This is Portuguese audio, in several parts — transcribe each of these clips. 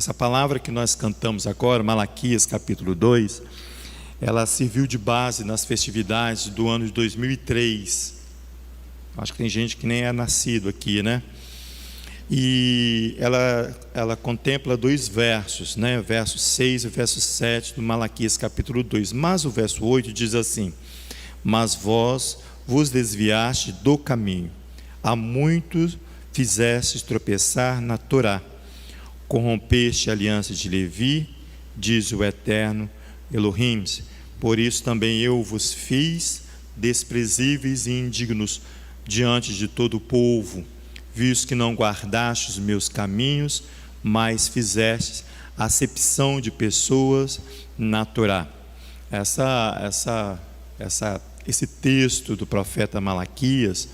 Essa palavra que nós cantamos agora, Malaquias capítulo 2, ela serviu de base nas festividades do ano de 2003. Acho que tem gente que nem é nascido aqui, né? E ela contempla dois versos, né? Verso 6 e verso 7 do Malaquias capítulo 2. Mas o verso 8 diz assim: mas vós vos desviaste do caminho, a muitos fizestes tropeçar na Torá, corrompeste a aliança de Levi, diz o eterno Elohim, por isso também eu vos fiz desprezíveis e indignos diante de todo o povo, visto que não guardastes os meus caminhos, mas fizestes acepção de pessoas na Torá. Esse texto do profeta Malaquias,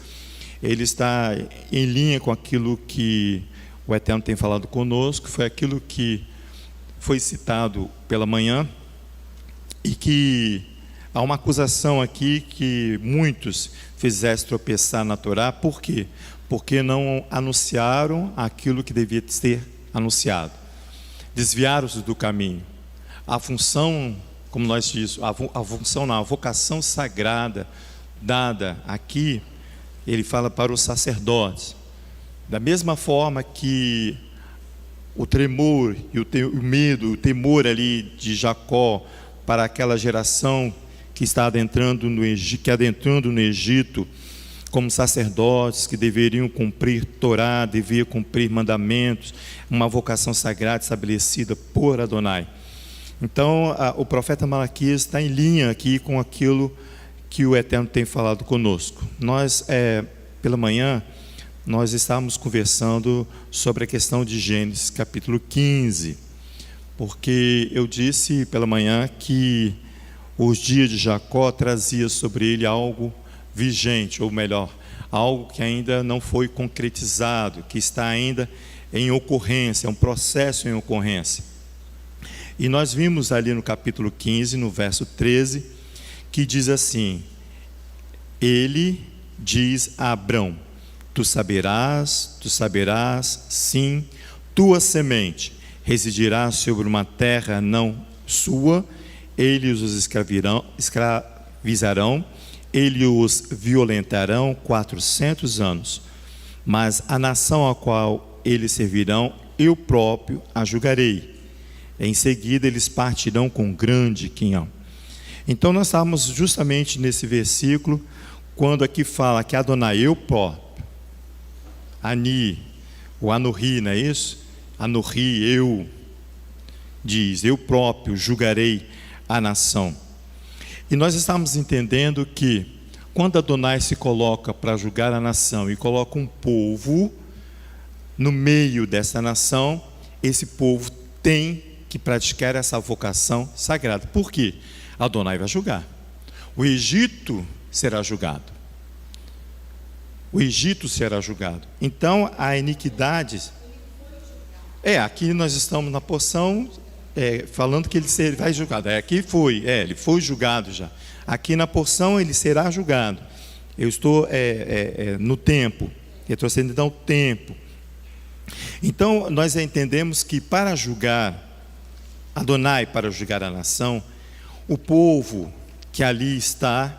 ele está em linha com aquilo que o Eterno tem falado conosco, foi aquilo que foi citado pela manhã, e que há uma acusação aqui que muitos fizessem tropeçar na Torá. Por quê? Porque não anunciaram aquilo que devia ser anunciado, desviaram-se do caminho. A função, como nós dizemos, a vocação sagrada dada aqui, ele fala para os sacerdotes. Da mesma forma que o tremor e o medo, o temor ali de Jacó para aquela geração que está adentrando no Egito, como sacerdotes que deveriam cumprir Torá, deveriam cumprir mandamentos, uma vocação sagrada estabelecida por Adonai. Então, o profeta Malaquias está em linha aqui com aquilo que o Eterno tem falado conosco. Nós, pela manhã, nós estávamos conversando sobre a questão de Gênesis capítulo 15, porque eu disse pela manhã que os dias de Jacó trazia sobre ele algo vigente, ou melhor, algo que ainda não foi concretizado, que está ainda em ocorrência, é um processo em ocorrência. E nós vimos ali no capítulo 15, no verso 13, que diz assim: ele diz a Abrão: tu saberás, sim, tua semente residirá sobre uma terra não sua, eles os escravizarão, eles os violentarão 400 anos, mas a nação a qual eles servirão, eu próprio a julgarei. Em seguida eles partirão com grande quinhão. Então nós estávamos justamente nesse versículo, quando aqui fala que Adonai, eu próprio, Ani, o Anohi, não é isso? Anohi, eu, diz, eu próprio julgarei a nação. E nós estamos entendendo que quando Adonai se coloca para julgar a nação e coloca um povo no meio dessa nação, esse povo tem que praticar essa vocação sagrada. Por quê? Adonai vai julgar. O Egito será julgado. O Egito será julgado. Então, a iniquidade... aqui nós estamos na porção falando que ele vai julgado. Aqui foi, ele foi julgado já. Aqui na porção ele será julgado. Eu estou no tempo, retrocedendo ao tempo. Então, nós entendemos que para julgar, Adonai para julgar a nação, o povo que ali está,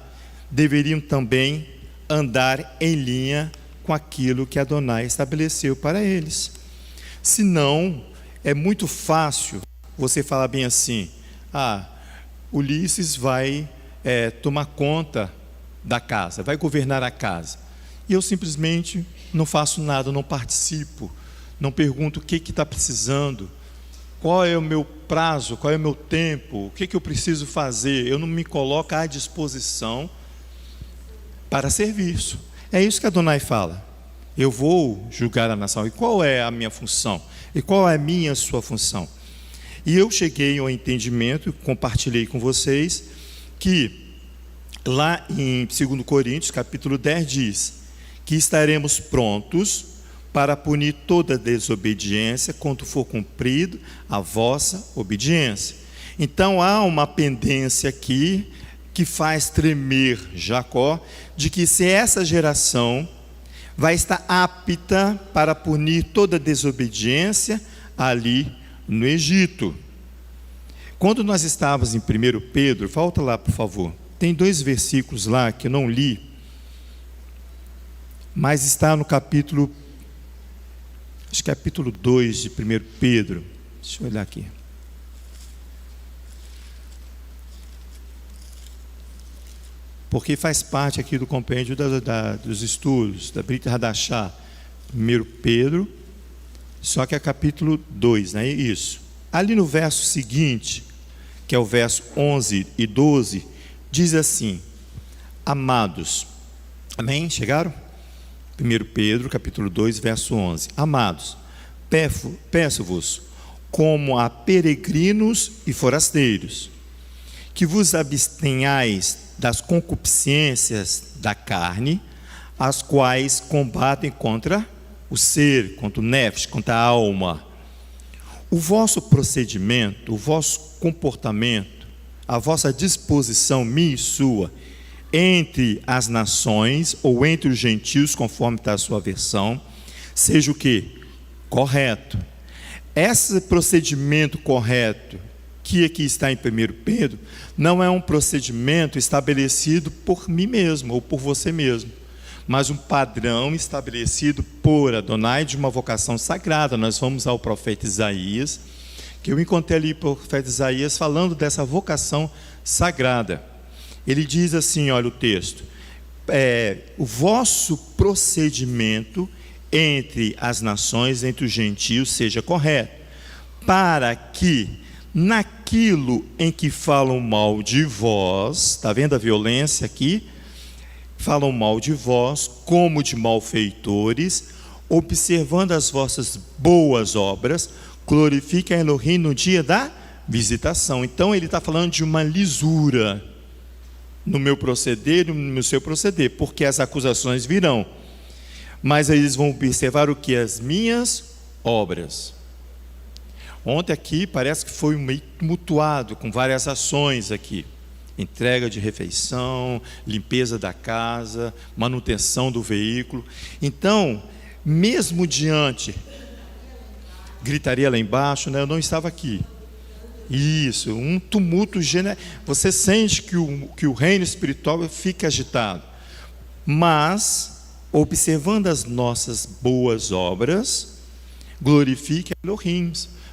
deveriam também andar em linha com aquilo que Adonai estabeleceu para eles. Senão, é muito fácil você falar bem assim: Ulisses vai tomar conta da casa, vai governar a casa, e eu simplesmente não faço nada, não participo, não pergunto o que está precisando, qual é o meu prazo, qual é o meu tempo, o que eu preciso fazer, eu não me coloco à disposição para serviço. É isso que Adonai fala: eu vou julgar a nação. E qual é a minha função? E qual é a sua função? E eu cheguei ao entendimento, compartilhei com vocês, que lá em 2 Coríntios, capítulo 10, diz que estaremos prontos para punir toda desobediência quando for cumprido a vossa obediência. Então há uma pendência aqui que faz tremer Jacó, de que se essa geração vai estar apta para punir toda desobediência ali no Egito. Quando nós estávamos em 1 Pedro, volta lá por favor, tem 2 versículos lá que eu não li, mas está no capítulo, acho que é capítulo 2 de 1 Pedro, deixa eu olhar aqui. Porque faz parte aqui do compêndio dos estudos, da Brit Hadashah, 1 Pedro, só que é capítulo 2, não é isso? Ali no verso seguinte, que é o verso 11 e 12, diz assim: amados, amém? Chegaram? 1 Pedro, capítulo 2, verso 11: amados, peço-vos, como a peregrinos e forasteiros, que vos abstenhais das concupiscências da carne, as quais combatem contra o ser, contra o nefesh, contra a alma. O vosso procedimento, o vosso comportamento, a vossa disposição, minha e sua, entre as nações ou entre os gentios, conforme está a sua versão, seja o que? Correto. Esse procedimento correto, que aqui está em 1 Pedro, não é um procedimento estabelecido por mim mesmo ou por você mesmo, mas um padrão estabelecido por Adonai de uma vocação sagrada. Nós vamos ao profeta Isaías, que eu encontrei ali o profeta Isaías falando dessa vocação sagrada. Ele diz assim, olha o texto: o vosso procedimento entre as nações, entre os gentios, seja correto, para que naquilo em que falam mal de vós, está vendo a violência aqui? Falam mal de vós, como de malfeitores, observando as vossas boas obras, glorifiquem a Elohim no dia da visitação. Então ele está falando de uma lisura no meu proceder, no seu proceder, porque as acusações virão, mas eles vão observar o que? As minhas obras. Ontem aqui parece que foi meio tumultuado, com várias ações aqui: entrega de refeição, limpeza da casa, manutenção do veículo. Então, mesmo diante, gritaria lá embaixo, né? Eu não estava aqui. Isso, um tumulto general. Você sente que o reino espiritual fica agitado. Mas, observando as nossas boas obras, glorifique a Elohim.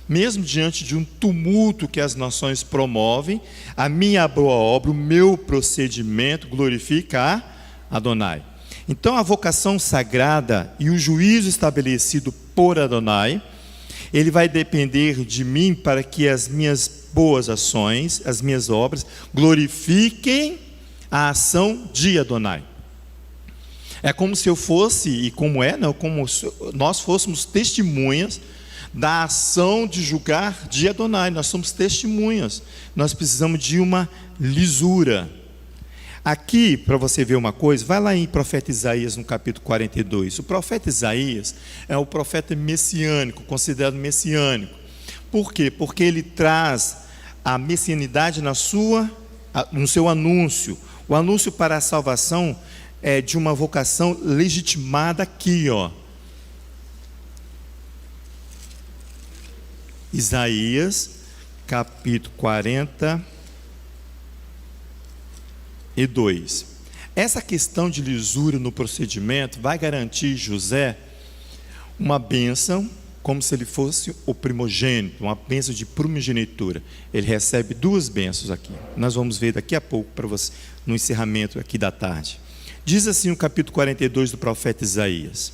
Mesmo diante de um tumulto que as nações promovem, a minha boa obra, o meu procedimento glorifica a Adonai. Então a vocação sagrada e o juízo estabelecido por Adonai, ele vai depender de mim para que as minhas boas ações, as minhas obras, glorifiquem a ação de Adonai. É como se eu fosse, e como é, não, como nós fôssemos testemunhas da ação de julgar de Adonai. Nós somos testemunhas, nós precisamos de uma lisura. Aqui, para você ver uma coisa, vai lá em profeta Isaías no capítulo 42. O profeta Isaías é o profeta messiânico, considerado messiânico. Por quê? Porque ele traz a messianidade no seu anúncio. O anúncio para a salvação é de uma vocação legitimada aqui, ó. Isaías, capítulo 42. Essa questão de lisura no procedimento vai garantir José uma bênção, como se ele fosse o primogênito, uma bênção de primogenitura. Ele recebe 2 bênçãos aqui. Nós vamos ver daqui a pouco para você, no encerramento aqui da tarde. Diz assim o capítulo 42 do profeta Isaías: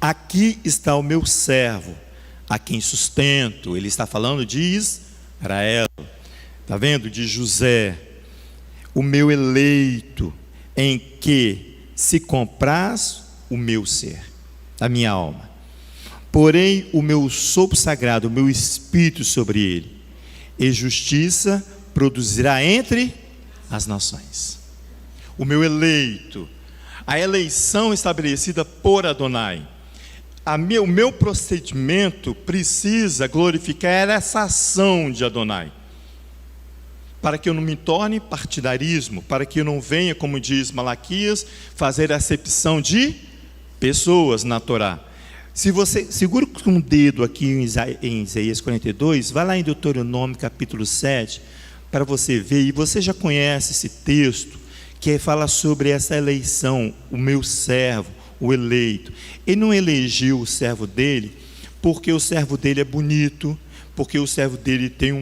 aqui está o meu servo, a quem sustento. Ele está falando de Israel, está vendo? De José, o meu eleito, em que se compraz o meu ser, a minha alma. Porém, o meu sopro sagrado, o meu espírito sobre ele, e justiça produzirá entre as nações. O meu eleito, a eleição estabelecida por Adonai. O meu procedimento precisa glorificar essa ação de Adonai, para que eu não me torne partidarismo, para que eu não venha, como diz Malaquias, fazer acepção de pessoas na Torá. Se você segura com um dedo aqui em Isaías 42, vai lá em Deuteronômio capítulo 7, para você ver, e você já conhece esse texto, que fala sobre essa eleição, o meu servo, o eleito. Ele não elegeu o servo dele, porque o servo dele é bonito, porque o servo dele tem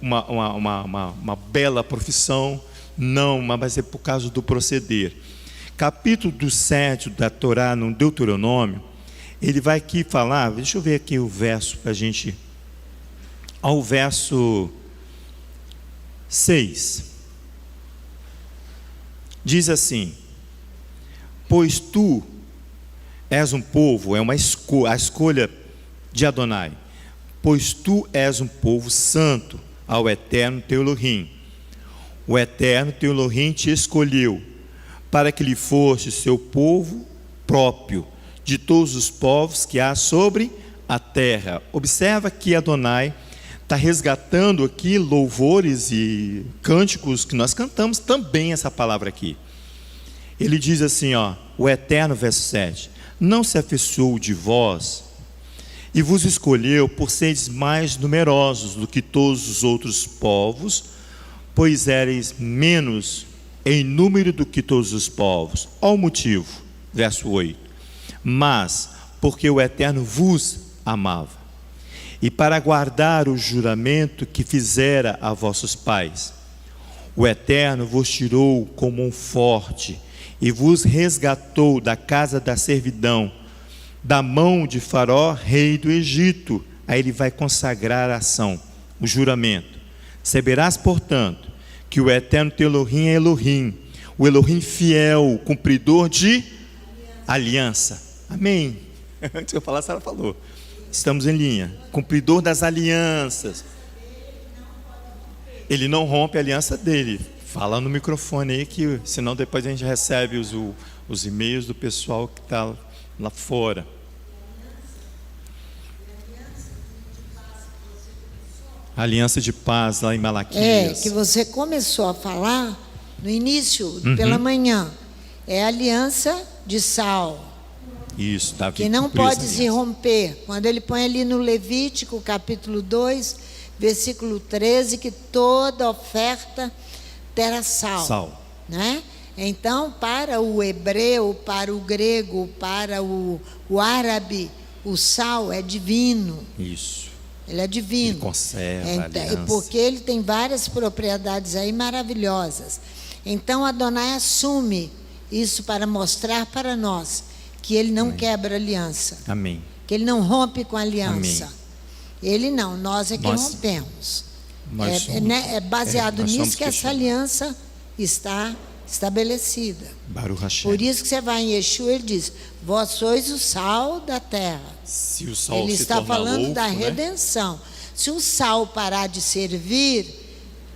uma bela profissão, não, mas vai ser por causa do proceder. Capítulo 7 da Torá, no Deuteronômio, ele vai aqui falar, deixa eu ver aqui o verso para a gente, ao verso 6, diz assim: pois tu és um povo, a escolha de Adonai, pois tu és um povo santo ao Eterno teu Elohim. O Eterno teu Elohim te escolheu, para que lhe fosse seu povo próprio, de todos os povos que há sobre a terra. Observa que Adonai está resgatando aqui louvores e cânticos que nós cantamos também essa palavra aqui. Ele diz assim, o Eterno, verso 7, não se afeiçoou de vós e vos escolheu por seres mais numerosos do que todos os outros povos, pois éreis menos em número do que todos os povos. Olha o motivo, verso 8, mas porque o Eterno vos amava, e para guardar o juramento que fizera a vossos pais, o Eterno vos tirou como um forte, e vos resgatou da casa da servidão, da mão de Faraó, rei do Egito. Aí ele vai consagrar a ação, o juramento. Saberás, portanto, que o Eterno teu Elohim é Elohim, o Elohim fiel, cumpridor de aliança. Amém. Antes que eu falasse, ela falou. Estamos em linha. Cumpridor das alianças. Ele não rompe a aliança dele. Fala no microfone aí, que senão depois a gente recebe os e-mails do pessoal que está lá fora. Aliança de paz lá em Malaquias. Que você começou a falar no início, pela manhã. É a aliança de sal. Isso, Davi, que não pode se romper. Quando ele põe ali no Levítico, capítulo 2, versículo 13, que toda oferta terá sal. Né? Então, para o hebreu, para o grego, para o árabe, o sal é divino. Isso. Ele é divino. Ele conserva a aliança. Porque ele tem várias propriedades aí maravilhosas. Então, Adonai assume isso para mostrar para nós que ele não quebra aliança. Amém. Que ele não rompe com a aliança. Amém. Ele não, nós é que rompemos. É baseado nisso que essa aliança está estabelecida. Baruch Hashem. Por isso que você vai em Yeshua, ele diz: vós sois o sal da terra. Se o sal ele se está tornar falando louco, da redenção. Se o sal parar de servir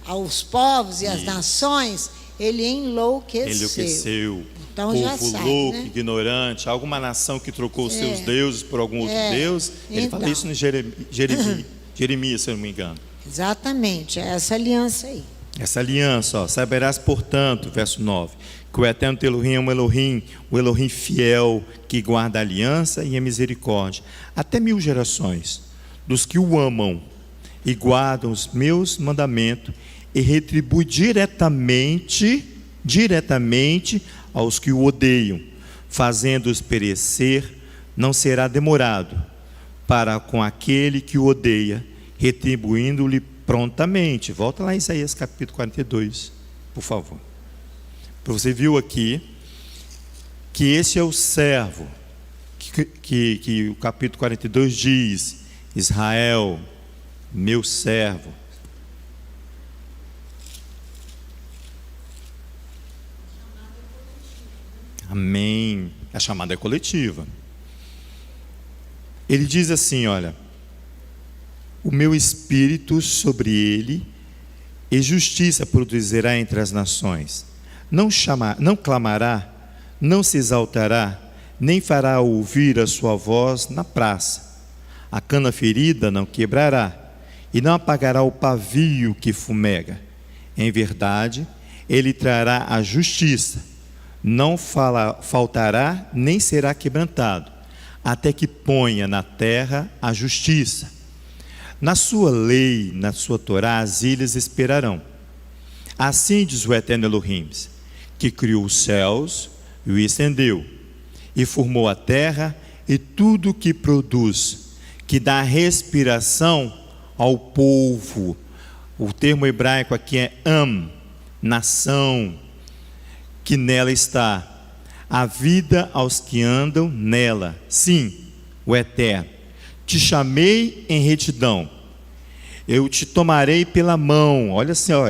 aos povos e às nações, ele enlouqueceu. Então, povo já sabe, louco, né? ignorante, alguma nação que trocou os seus deuses por algum outro Deus. Ele fala isso em Jeremias, se eu não me engano. Exatamente, é essa aliança aí. Essa aliança, saberás, portanto, verso 9, que o Eterno teu Elohim é um Elohim, o Elohim fiel, que guarda a aliança e a misericórdia, até 1000 gerações, dos que o amam e guardam os meus mandamentos, e retribui diretamente aos que o odeiam, fazendo-os perecer, não será demorado para com aquele que o odeia, retribuindo-lhe prontamente. Volta lá em Isaías capítulo 42, por favor. Você viu aqui que esse é o servo que o capítulo 42 diz: Israel, meu servo. Amém. A chamada é coletiva. Ele diz assim, olha: o meu espírito sobre ele, e justiça produzirá entre as nações. Não clamará, não se exaltará, nem fará ouvir a sua voz na praça. A cana ferida não quebrará, e não apagará o pavio que fumega. Em verdade, ele trará a justiça, não faltará, nem será quebrantado. até que ponha na terra a justiça. Na sua lei, na sua Torá, as ilhas esperarão. Assim diz o Eterno Elohim, que criou os céus e o estendeu, e formou a terra e tudo o que produz, que dá respiração ao povo. O termo hebraico aqui é nação, que nela está, a vida aos que andam nela. Sim, o Eterno, te chamei em retidão, eu te tomarei pela mão. Olha assim, ó,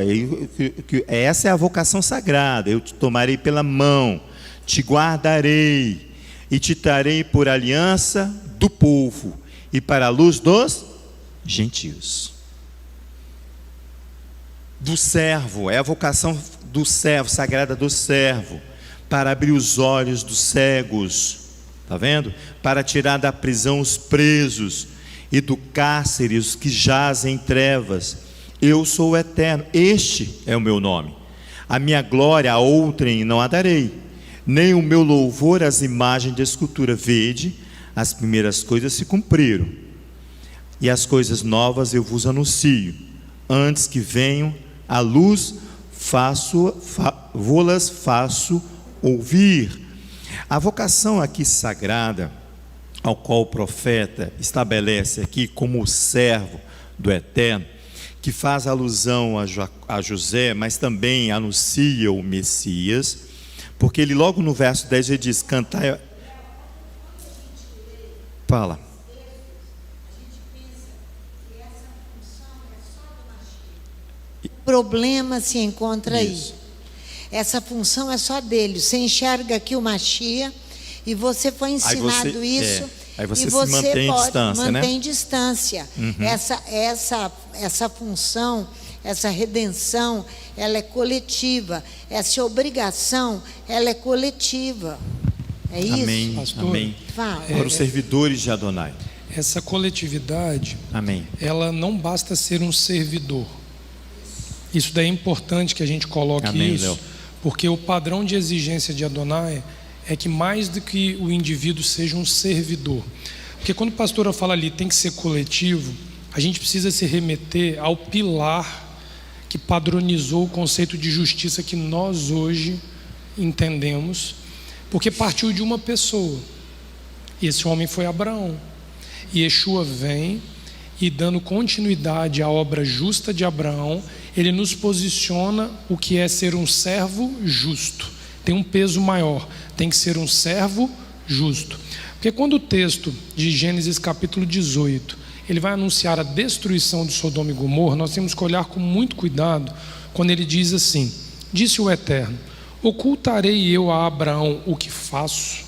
essa é a vocação sagrada. Eu te tomarei pela mão, te guardarei e te trarei por aliança do povo e para a luz dos gentios. Do servo, é a vocação do servo, sagrada do servo, para abrir os olhos dos cegos, está vendo? Para tirar da prisão os presos e do cárcere os que jazem em trevas. Eu sou o Eterno, este é o meu nome. A minha glória a outrem não a darei, nem o meu louvor às imagens de escultura. Vede, as primeiras coisas se cumpriram, e as coisas novas eu vos anuncio. Antes que venham a luz, vô-las faço ouvir. A vocação aqui sagrada, ao qual o profeta estabelece aqui como o servo do Eterno, que faz alusão a José, mas também anuncia o Messias, porque ele logo no verso 10 ele diz: cantai. Fala. O problema se encontra Isso. aí. Essa função é só dele. Você enxerga aqui o Machia e você foi ensinado isso. Aí você e se mantém em distância, né? Mantém distância. Essa função, essa redenção, ela é coletiva. Essa obrigação, ela é coletiva. É isso? Amém. Pastor, Amém. Fala. Para os servidores de Adonai. Essa coletividade, Amém. ela não basta ser um servidor. Isso daí é importante que a gente coloque. Amém, isso, Léo. porque o padrão de exigência de Adonai é que mais do que o indivíduo seja um servidor. Porque quando a pastora fala ali tem que ser coletivo, a gente precisa se remeter ao pilar que padronizou o conceito de justiça que nós hoje entendemos, porque partiu de uma pessoa. E esse homem foi Abraão. E Yeshua vem e, dando continuidade à obra justa de Abraão, ele nos posiciona o que é ser um servo justo. Tem um peso maior, tem que ser um servo justo. Porque quando o texto de Gênesis capítulo 18, ele vai anunciar a destruição de Sodoma e Gomorra, nós temos que olhar com muito cuidado quando ele diz assim: disse o Eterno, ocultarei eu a Abraão o que faço?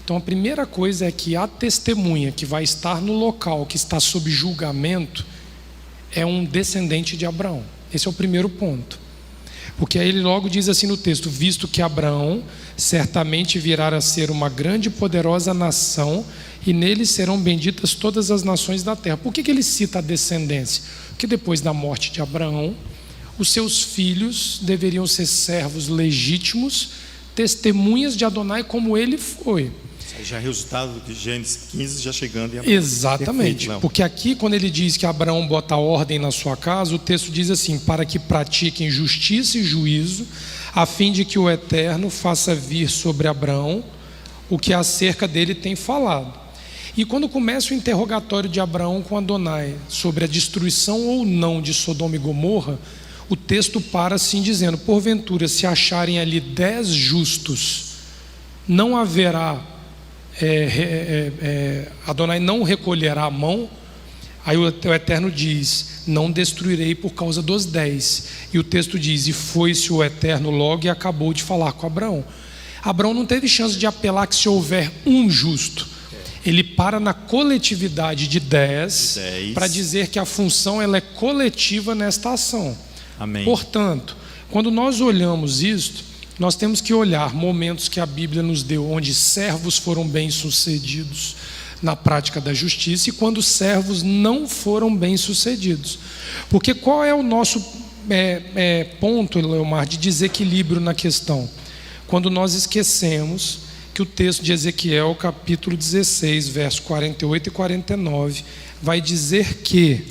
Então a primeira coisa é que a testemunha que vai estar no local, que está sob julgamento, é um descendente de Abraão. Esse é o primeiro ponto. Porque aí ele logo diz assim no texto: visto que Abraão certamente virá a ser uma grande e poderosa nação, e nele serão benditas todas as nações da terra. Por que ele cita a descendência? Porque depois da morte de Abraão, os seus filhos deveriam ser servos legítimos, testemunhas de Adonai como ele foi. Já é resultado de Gênesis 15 já chegando em Abraão. Exatamente, Perfeito, porque aqui quando ele diz que Abraão bota ordem na sua casa, o texto diz assim: para que pratiquem justiça e juízo, a fim de que o Eterno faça vir sobre Abraão o que acerca dele tem falado. E quando começa o interrogatório de Abraão com Adonai sobre a destruição ou não de Sodoma e Gomorra, o texto para assim dizendo: porventura se acharem ali 10 justos, não haverá Adonai não recolherá a mão. Aí o Eterno diz: não destruirei por causa dos 10. E o texto diz: e foi-se o Eterno logo e acabou de falar com Abraão. Abraão não teve chance de apelar que se houver um justo. Ele para na coletividade de 10 para dizer que a função ela é coletiva nesta ação. Amém. Portanto, quando nós olhamos isto, nós temos que olhar momentos que a Bíblia nos deu, onde servos foram bem-sucedidos na prática da justiça e quando servos não foram bem-sucedidos. Porque qual é o nosso ponto, Leomar, de desequilíbrio na questão? Quando nós esquecemos que o texto de Ezequiel, capítulo 16, verso 48 e 49, vai dizer que: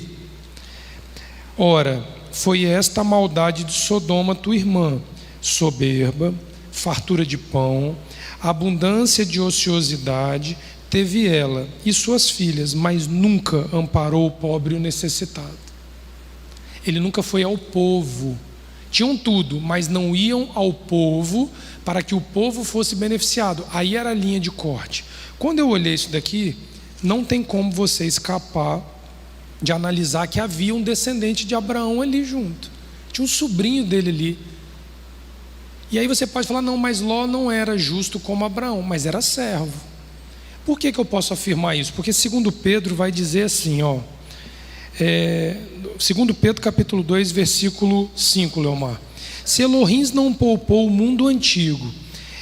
ora, foi esta a maldade de Sodoma, tua irmã, soberba, fartura de pão, abundância de ociosidade, teve ela e suas filhas, mas nunca amparou o pobre e o necessitado. Ele nunca foi ao povo. Tinham tudo, mas não iam ao povo para que o povo fosse beneficiado. Aí era a linha de corte. Quando eu olhei isso daqui, não tem como você escapar de analisar que havia um descendente de Abraão ali junto. Tinha um sobrinho dele ali. E aí você pode falar: não, mas Ló não era justo como Abraão, mas era servo. Por que eu posso afirmar isso? Porque segundo Pedro vai dizer assim, segundo Pedro capítulo 2, versículo 5, Leomar: se Elohim não poupou o mundo antigo,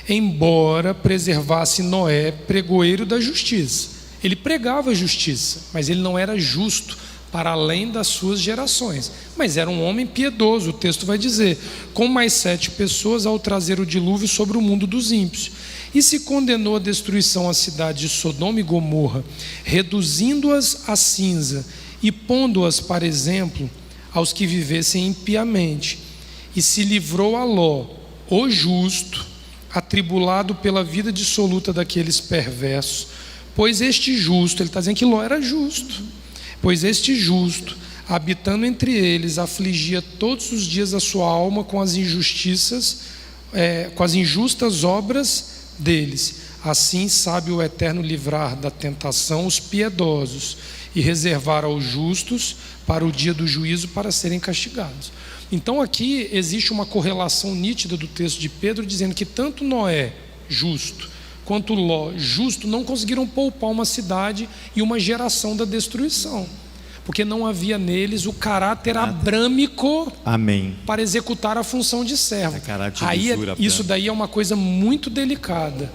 embora preservasse Noé, pregoeiro da justiça. Ele pregava a justiça, mas ele não era justo para além das suas gerações, mas era um homem piedoso. O texto vai dizer: com mais 7 pessoas ao trazer o dilúvio sobre o mundo dos ímpios. E se condenou a destruição à cidade de Sodoma e Gomorra, reduzindo-as a cinza e pondo-as para exemplo aos que vivessem impiamente. E se livrou a Ló, o justo, atribulado pela vida dissoluta daqueles perversos, pois este justo, ele está dizendo que Ló era justo, pois este justo, habitando entre eles, afligia todos os dias a sua alma com as injustiças, com as injustas obras deles. Assim sabe o Eterno livrar da tentação os piedosos e reservar aos justos para o dia do juízo, para serem castigados. Então aqui existe uma correlação nítida do texto de Pedro, dizendo que tanto Noé, justo, quanto Ló, justo, não conseguiram poupar uma cidade e uma geração da destruição, porque não havia neles o caráter abrâmico, amém, para executar a função de servo. Aí isso daí é uma coisa muito delicada,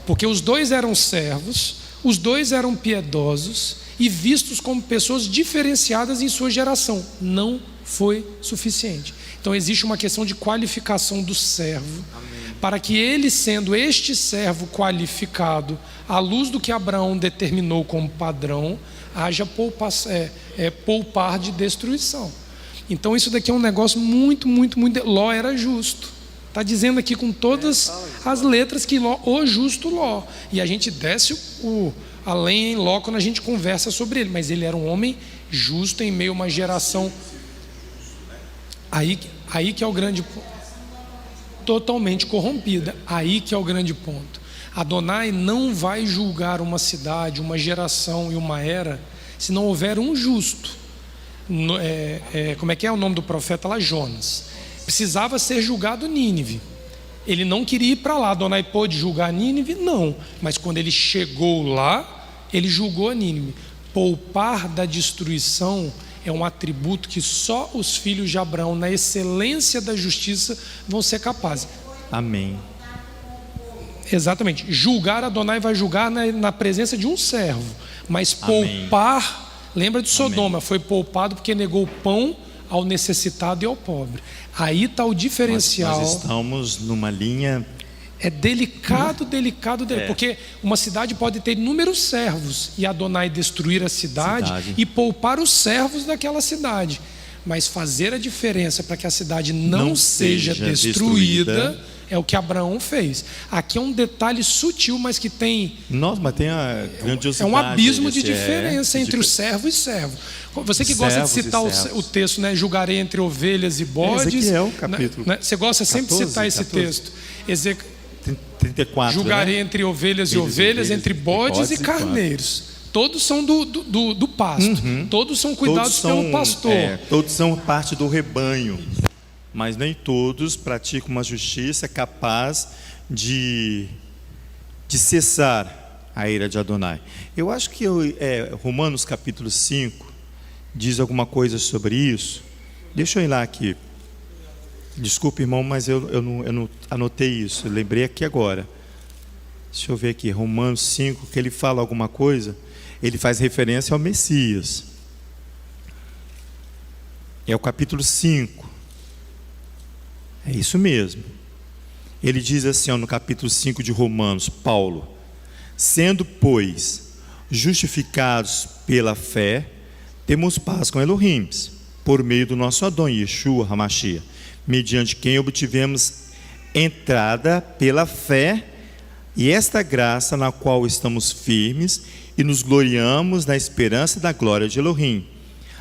porque os dois eram servos, os dois eram piedosos e vistos como pessoas diferenciadas em sua geração. Não foi suficiente. Então existe uma questão de qualificação do servo, amém, para que ele, sendo este servo qualificado à luz do que Abraão determinou como padrão, haja poupar de destruição. Então isso daqui é um negócio muito, muito, muito. Ló era justo. Está dizendo aqui com todas as letras que Ló, o justo Ló. E a gente desce além em Ló quando a gente conversa sobre ele. Mas ele era um homem justo em meio a uma geração. Aí que é o grande ponto. Totalmente corrompida. Aí que é o grande ponto. Adonai não vai julgar uma cidade, uma geração e uma era, se não houver um justo. Como é que é o nome do profeta lá? Jonas. Precisava ser julgado Nínive. Ele não queria ir para lá. Adonai pôde julgar Nínive? Não. Mas quando ele chegou lá, ele julgou a Nínive. Poupar da destruição é um atributo que só os filhos de Abraão, na excelência da justiça, vão ser capazes. Amém. Exatamente. Julgar, Adonai vai julgar na presença de um servo. Mas poupar, amém, lembra de Sodoma, amém, foi poupado porque negou o pão ao necessitado e ao pobre. Aí está o diferencial. Nós estamos numa linha... É delicado, porque uma cidade pode ter inúmeros servos e Adonai destruir a cidade e poupar os servos daquela cidade. Mas fazer a diferença para que a cidade não seja destruída é o que Abraão fez. Aqui é um detalhe sutil, mas que tem... Nossa, mas tem a grandiosidade. É um abismo de diferença entre o servo e servo. Você que gosta de citar o texto, né? Julgarei entre ovelhas e bodes. Ezequiel, capítulo. Né? Você gosta sempre de citar esse texto. 34, julgarei, né? Entre ovelhas e ovelhas, entre bodes e carneiros. Todos são do pasto. Uhum. Todos são cuidados pelo pastor. Todos são parte do rebanho. Mas nem todos praticam uma justiça capaz de cessar a ira de Adonai. Eu acho que Romanos capítulo 5 diz alguma coisa sobre isso. Deixa eu ir lá aqui. Desculpe, irmão, mas eu não anotei isso. Eu lembrei aqui agora. Deixa eu ver aqui, Romanos 5, que ele fala alguma coisa. Ele faz referência ao Messias. É o capítulo 5. É isso mesmo. Ele diz assim, no capítulo 5 de Romanos, Paulo: sendo, pois, justificados pela fé, temos paz com Elohim, por meio do nosso Adão Yeshua HaMashiach, mediante quem obtivemos entrada pela fé, e esta graça na qual estamos firmes e nos gloriamos na esperança da glória de Elohim.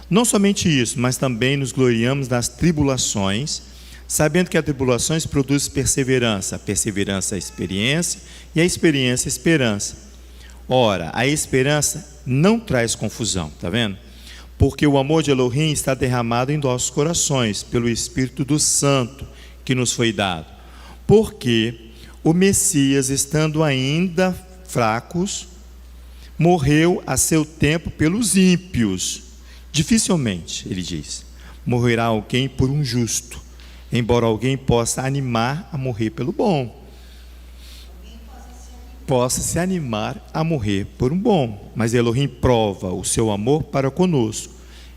Não somente isso, mas também nos gloriamos nas tribulações, sabendo que as tribulações produzem perseverança, a perseverança, a experiência, e a experiência, a esperança. Ora, a esperança não traz confusão, está vendo? Porque o amor de Elohim está derramado em nossos corações, pelo Espírito do Santo que nos foi dado. Porque o Messias, estando ainda fracos, morreu a seu tempo pelos ímpios. Dificilmente, ele diz, morrerá alguém por um justo, embora alguém possa animar a morrer pelo bom. Possa se animar a morrer por um bom. Mas Elohim prova o seu amor para conosco,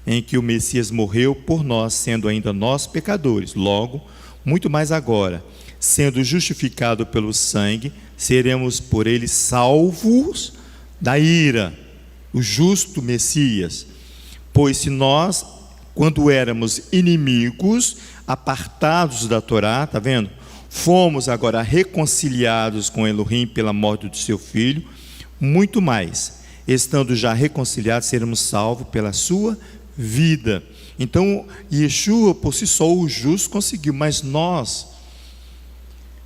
em que o Messias morreu por nós, sendo ainda nós pecadores. Logo, muito mais agora, sendo justificado pelo sangue, seremos por ele salvos da ira, o justo Messias. Pois se nós, quando éramos inimigos, apartados da Torá, está vendo? Fomos agora reconciliados com Elohim pela morte do seu filho, muito mais, estando já reconciliados, seremos salvos pela sua vida. Então, Yeshua, por si só, o justo, conseguiu, mas nós,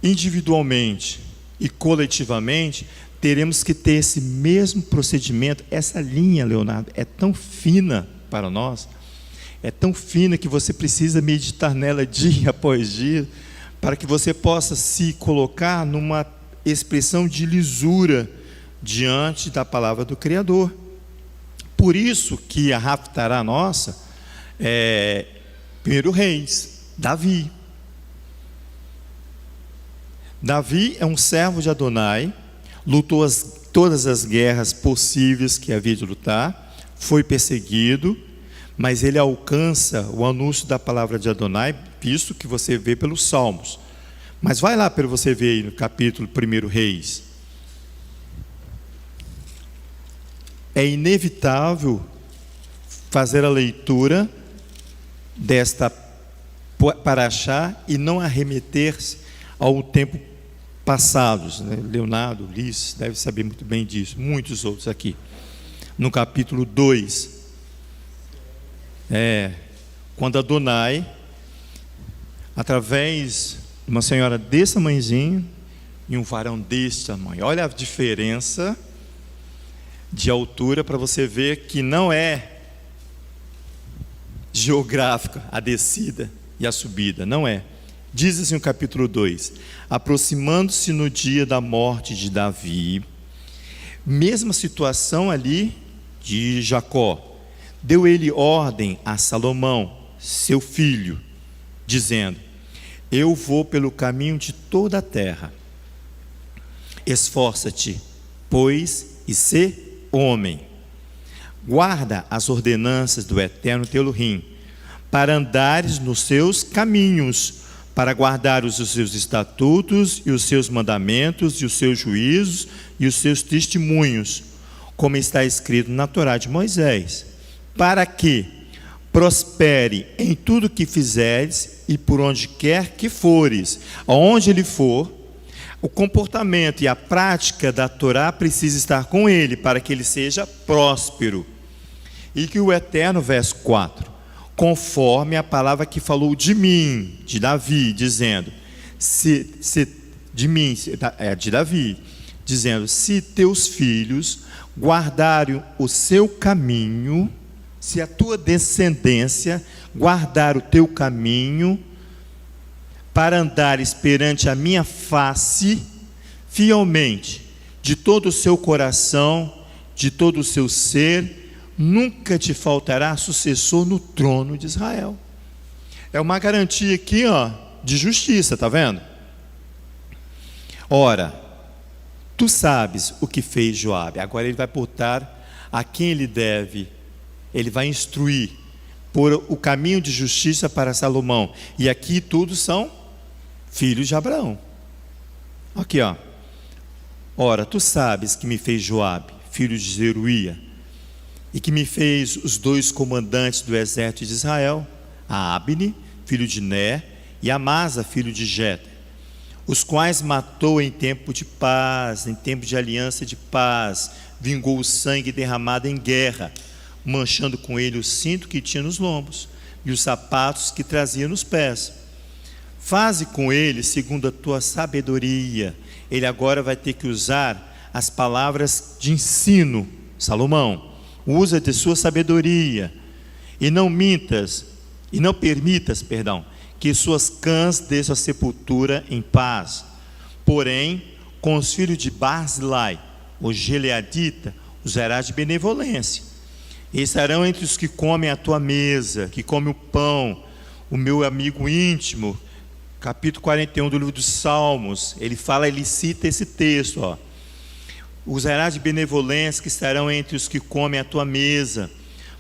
individualmente e coletivamente, teremos que ter esse mesmo procedimento. Essa linha, Leonardo, é tão fina para nós, é tão fina que você precisa meditar nela dia após dia, para que você possa se colocar numa expressão de lisura diante da palavra do Criador. Por isso que a Haftará nossa é 1 Reis, Davi. Davi é um servo de Adonai, lutou todas as guerras possíveis que havia de lutar, foi perseguido, mas ele alcança o anúncio da palavra de Adonai, visto que você vê pelos Salmos. Mas vai lá para você ver aí no capítulo 1 Reis. É inevitável fazer a leitura desta paraxá e não arremeter-se ao tempo passados, né? Leonardo, Ulisses, deve saber muito bem disso, muitos outros aqui. No capítulo 2, quando Adonai, através de uma senhora desse tamanhozinho e um varão desse tamanho, olha a diferença de altura, para você ver que não é geográfica a descida e a subida, não é. Diz assim o capítulo 2: aproximando-se no dia da morte de Davi, mesma situação ali de Jacó, deu ele ordem a Salomão, seu filho, dizendo: eu vou pelo caminho de toda a terra, esforça-te, pois, e sê homem, guarda as ordenanças do eterno teu Elohim, para andares nos seus caminhos, para guardar os seus estatutos e os seus mandamentos e os seus juízos e os seus testemunhos, como está escrito na Torá de Moisés, para que prospere em tudo que fizeres e por onde quer que fores. Aonde ele for, o comportamento e a prática da Torá precisa estar com ele, para que ele seja próspero. E que o Eterno, verso 4, conforme a palavra que falou de mim, de Davi, dizendo, de Davi, dizendo: se teus filhos guardarem o seu caminho, se a tua descendência guardar o teu caminho, para andares perante a minha face, fielmente, de todo o seu coração, de todo o seu ser, nunca te faltará sucessor no trono de Israel. É uma garantia aqui, de justiça, está vendo? Ora, tu sabes o que fez Joabe. Agora ele vai botar a quem ele deve, ele vai instruir por o caminho de justiça para Salomão. E aqui todos são filhos de Abraão. Aqui, ó. Ora, tu sabes que me fez Joabe, filho de Zeruia, e que me fez os 2 comandantes do exército de Israel, a Abne, filho de Ner, e Amasa, filho de Jeter, os quais matou em tempo de paz, em tempo de aliança de paz, vingou o sangue derramado em guerra, manchando com ele o cinto que tinha nos lombos e os sapatos que trazia nos pés. Faze com ele segundo a tua sabedoria. Ele agora vai ter que usar as palavras de ensino. Salomão, usa de sua sabedoria e não permitas, que suas cãs desçam a sepultura em paz. Porém, com os filhos de Barzilai, o Gileadita, usarás de benevolência. E estarão entre os que comem a tua mesa, que comem o pão, o meu amigo íntimo. Capítulo 41 do livro dos Salmos, ele cita esse texto, ó. Usarás de benevolência, que estarão entre os que comem a tua mesa,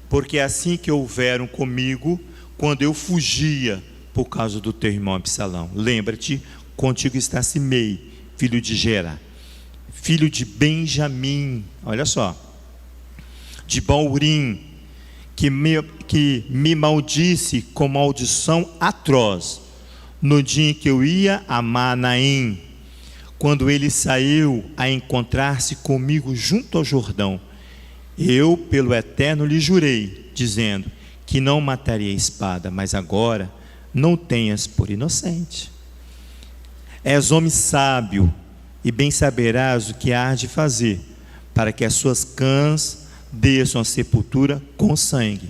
porque é assim que houveram comigo, quando eu fugia, por causa do teu irmão Absalão. Lembra-te, contigo está Simei, filho de Gera, filho de Benjamim, olha só, de Baurim, que me maldisse com maldição atroz, no dia em que eu ia a Manaim, quando ele saiu a encontrar-se comigo junto ao Jordão. Eu, pelo Eterno, lhe jurei, dizendo que não mataria a espada, mas agora não tenhas por inocente. És homem sábio, e bem saberás o que há de fazer, para que as suas cãs desçam a sepultura com sangue.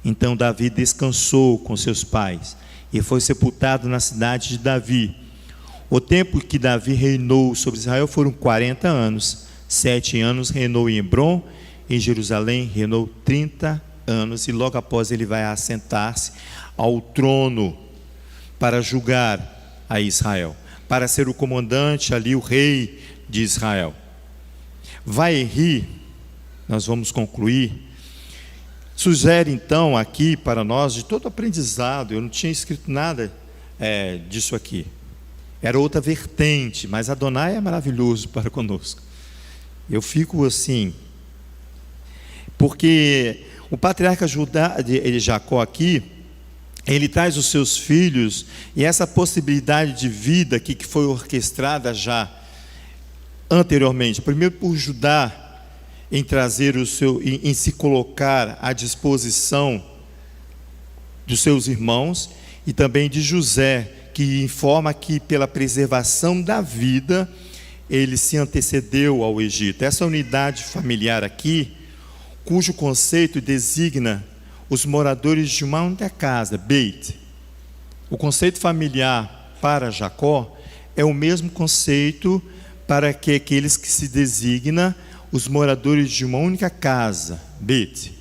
Então Davi descansou com seus pais, e foi sepultado na cidade de Davi. O tempo que Davi reinou sobre Israel foram 40 anos. 7 anos reinou em Hebrom, em Jerusalém reinou 30 anos, e logo após ele vai assentar-se ao trono para julgar a Israel, para ser o comandante ali, o rei de Israel. Vaeri, nós vamos concluir, sugere então aqui para nós, de todo aprendizado, eu não tinha escrito nada disso aqui, era outra vertente, mas Adonai é maravilhoso para conosco. Eu fico assim, porque o patriarca de Jacó aqui, ele traz os seus filhos, e essa possibilidade de vida aqui que foi orquestrada já anteriormente, primeiro por Judá, em trazer em se colocar à disposição dos seus irmãos, e também de José, que informa que pela preservação da vida, ele se antecedeu ao Egito. Essa unidade familiar aqui, cujo conceito designa os moradores de uma única casa, Beit. O conceito familiar para Jacó é o mesmo conceito para que aqueles que se designa os moradores de uma única casa, Beit.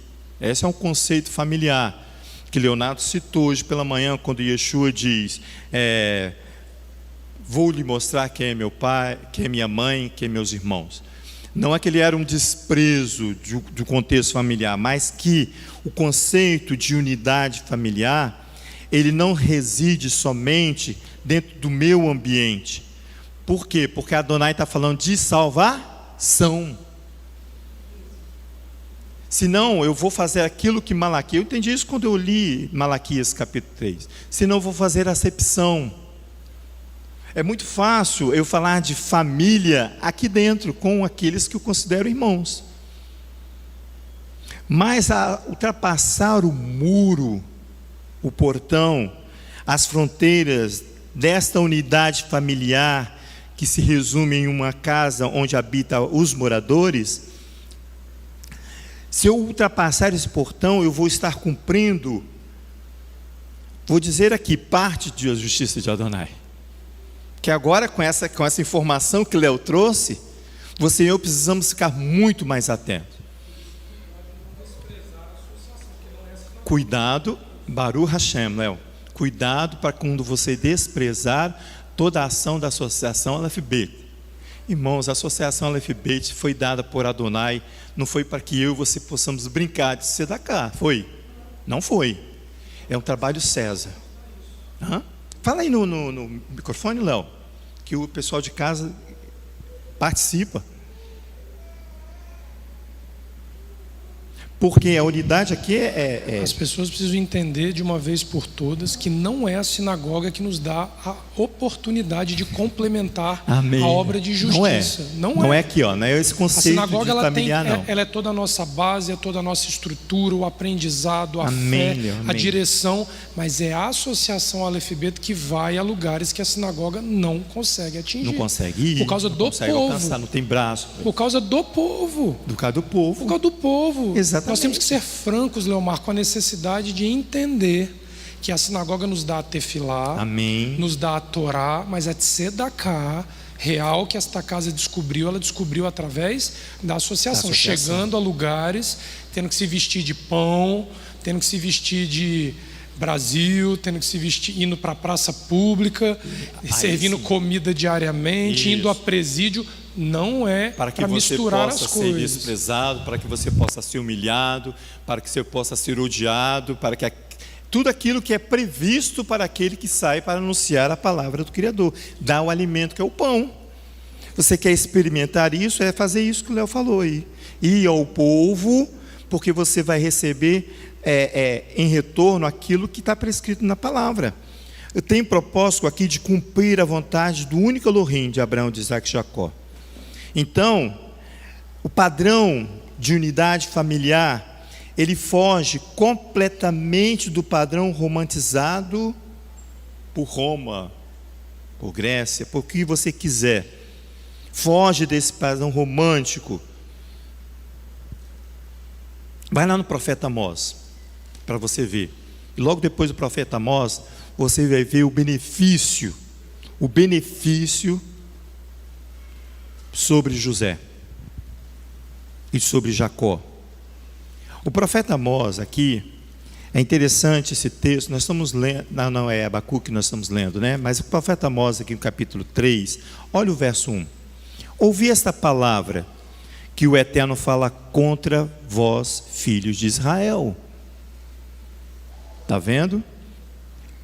Esse é um conceito familiar que Leonardo citou hoje pela manhã, quando Yeshua diz, vou lhe mostrar quem é meu pai, quem é minha mãe, quem é meus irmãos. Não é que ele era um desprezo do contexto familiar, mas que o conceito de unidade familiar, ele não reside somente dentro do meu ambiente. Por quê? Porque Adonai está falando de salvação. Senão eu vou fazer aquilo que Malaquias, eu entendi isso quando eu li Malaquias capítulo 3, senão eu vou fazer acepção. É muito fácil eu falar de família aqui dentro, com aqueles que eu considero irmãos. Mas a ultrapassar o muro, o portão, as fronteiras desta unidade familiar, que se resume em uma casa onde habitam os moradores, se eu ultrapassar esse portão, eu vou estar cumprindo, vou dizer aqui, parte da justiça de Adonai. Que agora, com essa informação que Léo trouxe, você e eu precisamos ficar muito mais atentos. Cuidado, Baruch Hashem, Léo. Cuidado para quando você desprezar toda a ação da associação Aleph Bet. Irmãos, a associação Aleph Bet foi dada por Adonai, não foi para que eu e você possamos brincar de ser da cá, foi? Não foi. É um trabalho César. Fala aí no microfone, Léo, que o pessoal de casa participa. Porque a unidade aqui As pessoas precisam entender de uma vez por todas que não é a sinagoga que nos dá a oportunidade de complementar Amém. A obra de justiça. Não é aqui, ó, não é esse conceito a sinagoga, de familiar, não. Ela é toda a nossa base, é toda a nossa estrutura, o aprendizado, a Amém, fé, amém. a direção, mas é a associação Aleph Bet que vai a lugares que a sinagoga não consegue atingir. Não consegue ir, por causa não do consegue povo. alcançar, não tem braço. Por causa do povo. Do causa do povo. Por causa do povo. Exatamente. Nós temos que ser francos, Leomar, com a necessidade de entender que a sinagoga nos dá a tefilá, Amém. nos dá a Torá, mas a tzedaká real que esta casa descobriu, ela descobriu através da associação, chegando a lugares, tendo que se vestir de pão, tendo que se vestir de Brasil, tendo que se vestir, indo para a praça pública, servindo comida diariamente, indo a presídio. Não é para misturar as coisas. Para que você possa ser desprezado, para que você possa ser humilhado, para que você possa ser odiado, para que tudo aquilo que é previsto para aquele que sai para anunciar a palavra do Criador, dar o alimento que é o pão. Você quer experimentar isso, é fazer isso que o Léo falou aí. Ir ao povo, porque você vai receber em retorno aquilo que está prescrito na palavra. Eu tenho propósito aqui de cumprir a vontade do único Elohim de Abraão, de Isaac e Jacó. Então, o padrão de unidade familiar, ele foge completamente do padrão romantizado por Roma, por Grécia, por que você quiser. Foge desse padrão romântico. Vai lá no profeta Amós, para você ver. E logo depois do profeta Amós, você vai ver o benefício sobre José e sobre Jacó. O profeta Amós aqui, é interessante esse texto, nós estamos lendo, não é Abacuque que nós estamos lendo, né? Mas o profeta Amós aqui no capítulo 3, olha o verso 1. Ouvi esta palavra que o Eterno fala contra vós, filhos de Israel. Está vendo?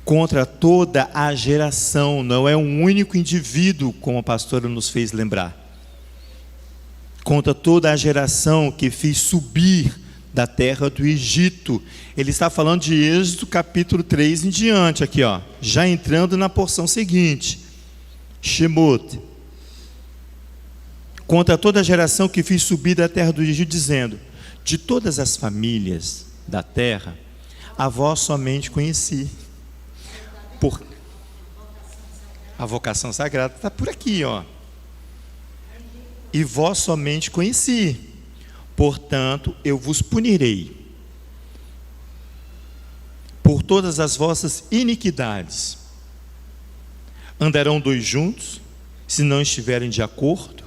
Contra toda a geração, não é um único indivíduo, como a pastora nos fez lembrar. Contra toda a geração que fiz subir da terra do Egito. Ele está falando de Êxodo capítulo 3 em diante, aqui ó, já entrando na porção seguinte. Shemot. Contra toda a geração que fiz subir da terra do Egito, dizendo: de todas as famílias da terra, a vós somente conheci. A vocação sagrada está por aqui, ó. E vós somente conheci, portanto eu vos punirei por todas as vossas iniquidades. Andarão dois juntos, se não estiverem de acordo?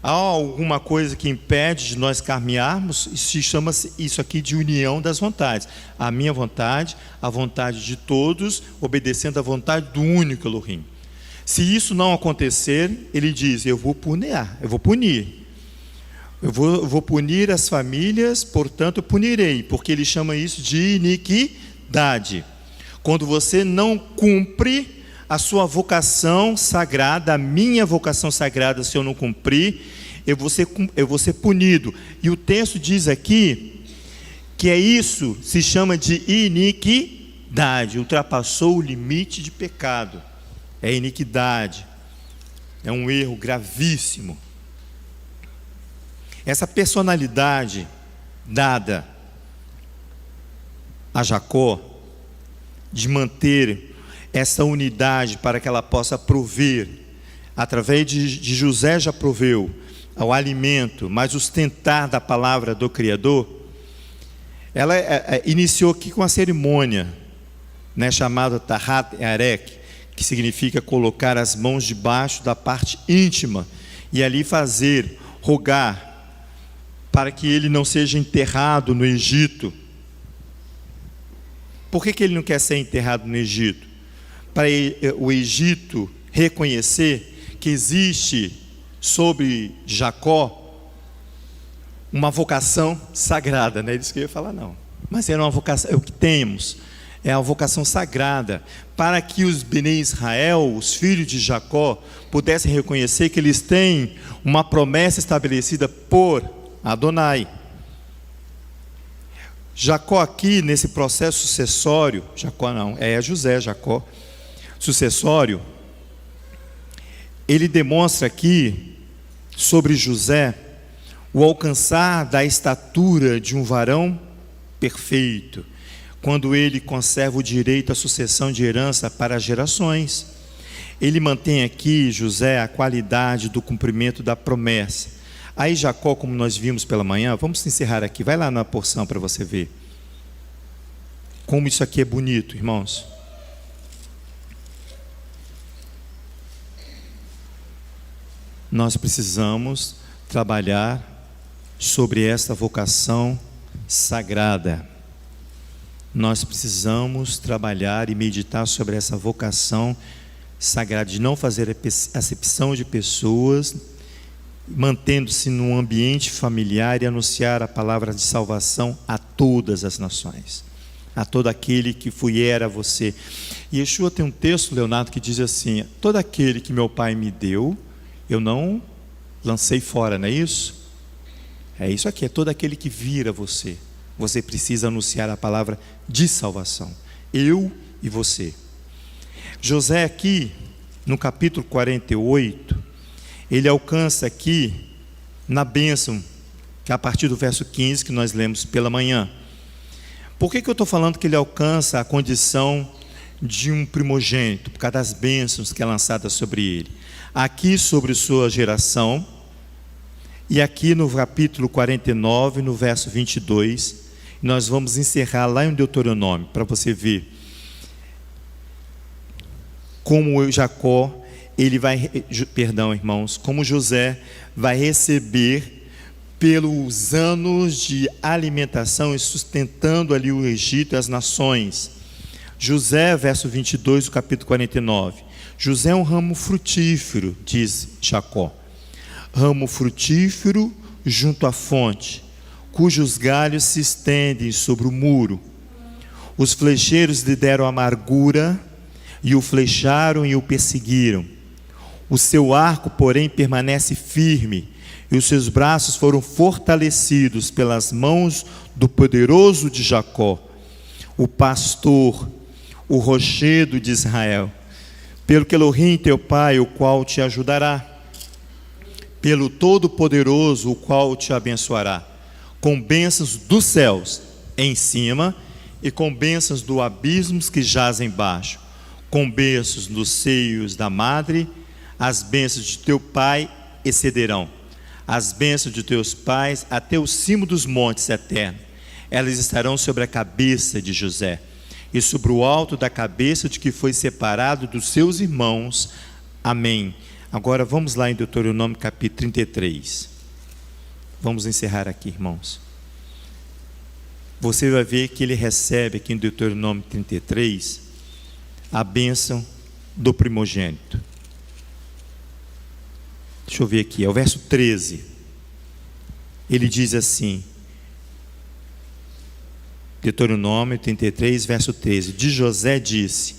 Há alguma coisa que impede de nós caminharmos? Se chama-se isso aqui de união das vontades. A minha vontade, a vontade de todos, obedecendo à vontade do único Elohim. Se isso não acontecer, ele diz: eu vou punir, eu vou punir as famílias, portanto eu punirei, porque ele chama isso de iniquidade. Quando você não cumpre a sua vocação sagrada, a minha vocação sagrada, se eu não cumprir, eu vou ser punido. E o texto diz aqui que isso se chama de iniquidade, ultrapassou o limite de pecado. É iniquidade, é um erro gravíssimo. Essa personalidade dada a Jacó, de manter essa unidade para que ela possa prover, através de José já proveu ao alimento, mas o sustentar da palavra do Criador, ela iniciou aqui com a cerimônia, né, chamada Tahat Yarek, que significa colocar as mãos debaixo da parte íntima e ali rogar para que ele não seja enterrado no Egito. Por que ele não quer ser enterrado no Egito? Para o Egito reconhecer que existe sobre Jacó uma vocação sagrada, não é isso que eu ia falar, não. Mas era uma vocação, é o que temos. é a vocação sagrada, para que os Bnei Israel, os filhos de Jacó, pudessem reconhecer que eles têm uma promessa estabelecida por Adonai. Jacó aqui, nesse processo sucessório, Jacó, sucessório, ele demonstra aqui, sobre José, o alcançar da estatura de um varão perfeito, quando ele conserva o direito à sucessão de herança para gerações. Ele mantém aqui, José, a qualidade do cumprimento da promessa. Aí Jacó, como nós vimos pela manhã, vamos encerrar aqui, vai lá na porção para você ver como isso aqui é bonito, irmãos. Nós precisamos trabalhar sobre essa vocação sagrada. Nós precisamos trabalhar e meditar sobre essa vocação sagrada, de não fazer acepção de pessoas, mantendo-se num ambiente familiar e anunciar a palavra de salvação a todas as nações, a todo aquele que era você. E Yeshua tem um texto, Leonardo, que diz assim: todo aquele que meu Pai me deu, eu não lancei fora, não é isso? É isso aqui, é todo aquele que vira você. Você precisa anunciar a palavra de salvação, eu e você. José aqui, no capítulo 48, ele alcança aqui, na bênção, que é a partir do verso 15, que nós lemos pela manhã. Por que eu estou falando que ele alcança a condição de um primogênito? Por causa das bênçãos que é lançada sobre ele. Aqui sobre sua geração, e aqui no capítulo 49, no verso 22, nós vamos encerrar lá em Deuteronômio, para você ver como Jacó, como José vai receber pelos anos de alimentação e sustentando ali o Egito e as nações. José, verso 22 do capítulo 49, José é um ramo frutífero, diz Jacó, ramo frutífero junto à fonte, cujos galhos se estendem sobre o muro. Os flecheiros lhe deram amargura, e o flecharam e o perseguiram. O seu arco, porém, permanece firme, e os seus braços foram fortalecidos pelas mãos do poderoso de Jacó, o pastor, o rochedo de Israel. Pelo que Elohim teu pai, o qual te ajudará, pelo Todo-Poderoso, o qual te abençoará, com bênçãos dos céus em cima e com bênçãos do abismo que jazem embaixo, com bênçãos nos seios da madre. As bênçãos de teu pai excederão as bênçãos de teus pais até o cimo dos montes eternos. Elas estarão sobre a cabeça de José e sobre o alto da cabeça de que foi separado dos seus irmãos. Amém. Agora vamos lá em Deuteronômio capítulo 33. Vamos encerrar aqui, irmãos. Você vai ver que ele recebe aqui em Deuteronômio 33 a bênção do primogênito. Deixa eu ver aqui, é o verso 13. Ele diz assim, Deuteronômio 33, verso 13: de José disse: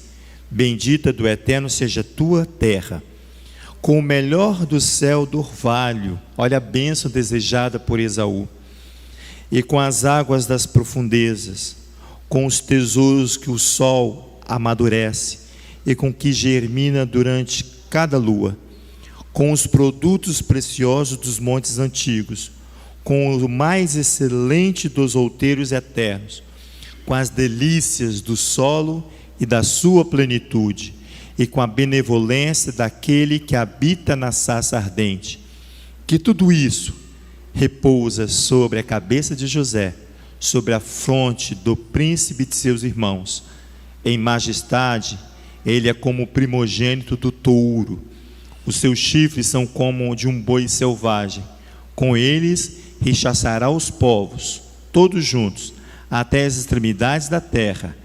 bendita do Eterno seja a tua terra, com o melhor do céu do orvalho, olha a bênção desejada por Esaú, e com as águas das profundezas, com os tesouros que o sol amadurece, e com que germina durante cada lua, com os produtos preciosos dos montes antigos, com o mais excelente dos outeiros eternos, com as delícias do solo e da sua plenitude, e com a benevolência daquele que habita na sarça ardente. Que tudo isso repousa sobre a cabeça de José, sobre a fronte do príncipe de seus irmãos. Em majestade, ele é como o primogênito do touro. Os seus chifres são como de um boi selvagem. Com eles rechaçará os povos, todos juntos, até as extremidades da terra.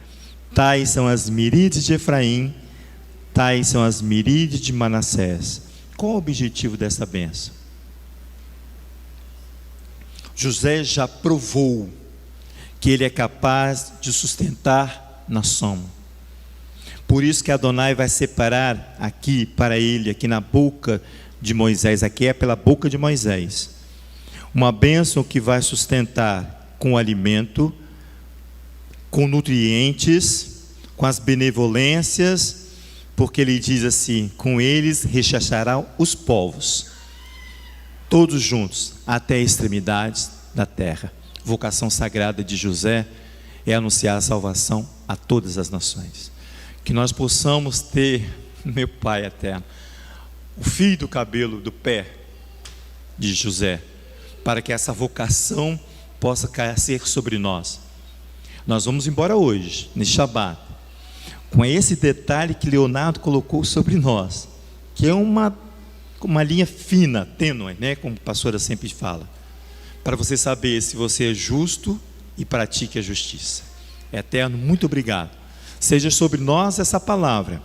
Tais são as miríades de Efraim, tais são as miríades de Manassés. Qual o objetivo dessa bênção? José já provou que ele é capaz de sustentar nós somos. Por isso que Adonai vai separar aqui para ele, aqui na boca de Moisés, aqui é pela boca de Moisés, uma bênção que vai sustentar com alimento, com nutrientes, com as benevolências, porque ele diz assim: com eles rechaçará os povos, todos juntos, até extremidades da terra. Vocação sagrada de José é anunciar a salvação a todas as nações. Que nós possamos ter, meu Pai eterno, o fio do cabelo do pé de José, para que essa vocação possa cair sobre nós. Nós vamos embora hoje, nesse Shabat, com esse detalhe que Leonardo colocou sobre nós, que é uma linha fina, tênue, né? Como a pastora sempre fala, para você saber se você é justo e pratique a justiça. Eterno, muito obrigado. Seja sobre nós essa palavra,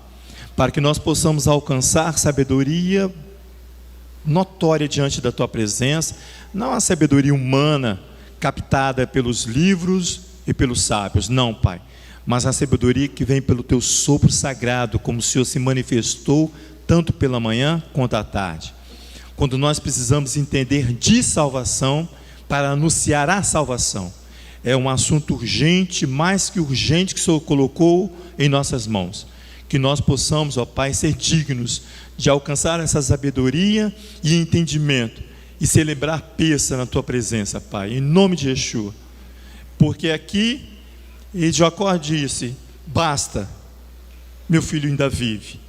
para que nós possamos alcançar sabedoria notória diante da Tua presença, não a sabedoria humana, captada pelos livros e pelos sábios, não, Pai, mas a sabedoria que vem pelo Teu sopro sagrado, como o Senhor se manifestou, tanto pela manhã quanto à tarde, quando nós precisamos entender de salvação, para anunciar a salvação. É um assunto urgente, mais que urgente, que o Senhor colocou em nossas mãos. Que nós possamos, ó Pai, ser dignos de alcançar essa sabedoria e entendimento, e celebrar Pêssah na Tua presença, Pai, em nome de Yeshua. Porque aqui, Jacó disse: basta, meu filho ainda vive.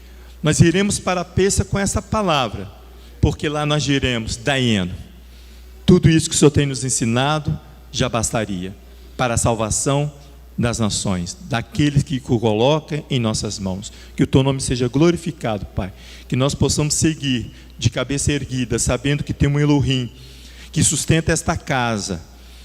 Nós iremos para Pêssah com essa palavra, porque lá nós diremos: Daieno, tudo isso que o Senhor tem nos ensinado já bastaria para a salvação das nações, daqueles que o colocam em nossas mãos. Que o Teu nome seja glorificado, Pai. Que nós possamos seguir de cabeça erguida, sabendo que tem um Elohim que sustenta esta casa,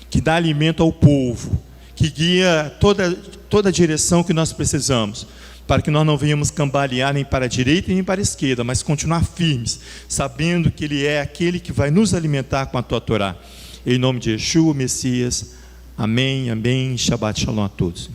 que dá alimento ao povo, que guia toda a direção que nós precisamos, para que nós não venhamos cambalear nem para a direita nem para a esquerda, mas continuar firmes, sabendo que Ele é aquele que vai nos alimentar com a Tua Torá. Em nome de Yeshua, Messias. Amém, amém. Shabbat shalom a todos.